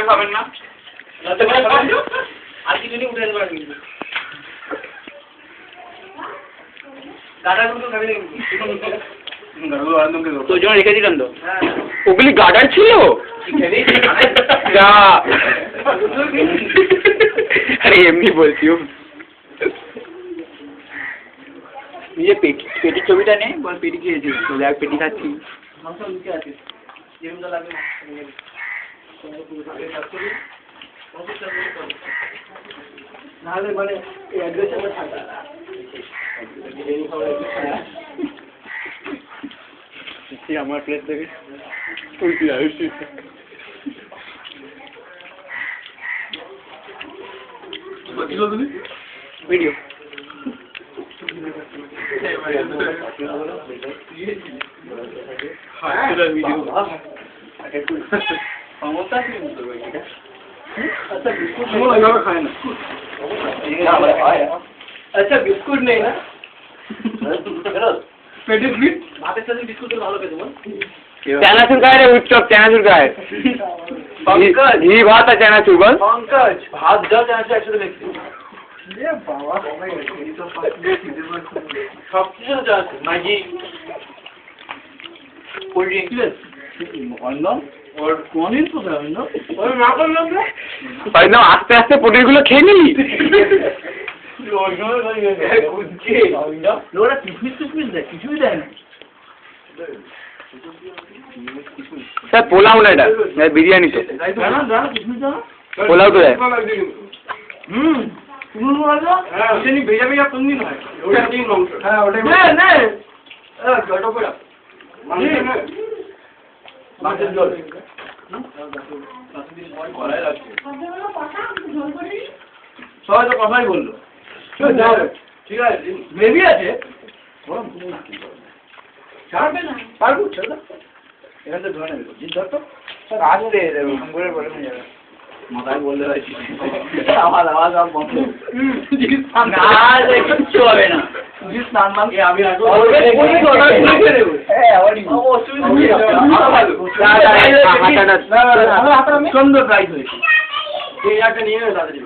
খাবেন না আর কিছু নেই উঠে আসবে তোর জন্য রেখেছিলাম তো ওগুলি গার্ডার ছিল আরে এমনি বলছি নিজে পেটির ছবিটা নেই বল পেটি খেয়েছি তো দেখ পেটি খাচ্ছি নাহলে মানে আমার প্লেট থেকে ভিডিও अच्छा बिस्कुट नहीं ना भातेर साथे बिस्कुट ভালো খেতে বল চানাচুর খায় রে উচ্চক চানাচুর খায় पंकज घी भात আর চানাচুর বল पंकज ভাত দাও চানাচুর একসাথে দেখছি এ বাবা এই তো সব কিছু চানাচুর ম্যাগি কোল্ড ড্রিঙ্কস অন্য और कौन ही तो है ना और ना कर लो भाई ना आस्ते आस्ते पोटेल गुलो খেয়ে নিলি লোরা কিসমিস দেয় কিছুই দেয় না স্যার পোলাও না এটা বিরিয়ানি তো না না কিসমিস দাও পোলাও তো দেয় তুমি বলো বিরিয়ানি ভেজা ভেজা কোন দিন হয় ওটা দিন মাংস হ্যাঁ ওটাই না না জটো পড়া মাংস না মাছের ঝোল সবাই তো কথাই বললো ঠিক আছে গ্রেভি আছে ছাড়বে না পারবো এখান থেকে ধরে নেবে জিত ধর তো আসতে করে বলে যাবে মাথায় বললে আমার আওয়াজ আর বন্ধ না কিচ্ছু হবে না আমি সুন্দর প্রাইস হয়েছে এই একটা নিয়ে নেবে তাড়াতাড়ি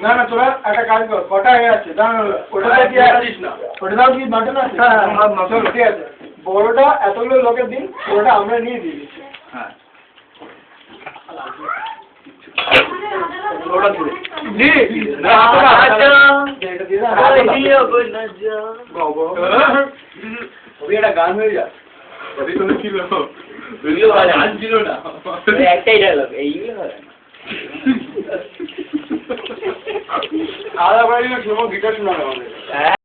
না না তোরা একটা কাজ কর কটা হয়ে আছে ওটা কি আসিস না ওটাও কি মাটন আছে হ্যাঁ ঠিক আছে বড়টা এতগুলো লোকের দিন ওটা আমরা নিয়ে দিয়ে দিচ্ছি হ্যাঁ ওটা ধরে জি না আচ্ছা এটা দিয়ে না দিও না যা বাবা ওই একটা গান হয়ে যায় ওই তো ছিল ভিডিও আজ ছিল না একটাই ডায়লগ এই হয় আলাদা করে গিটার শোনানো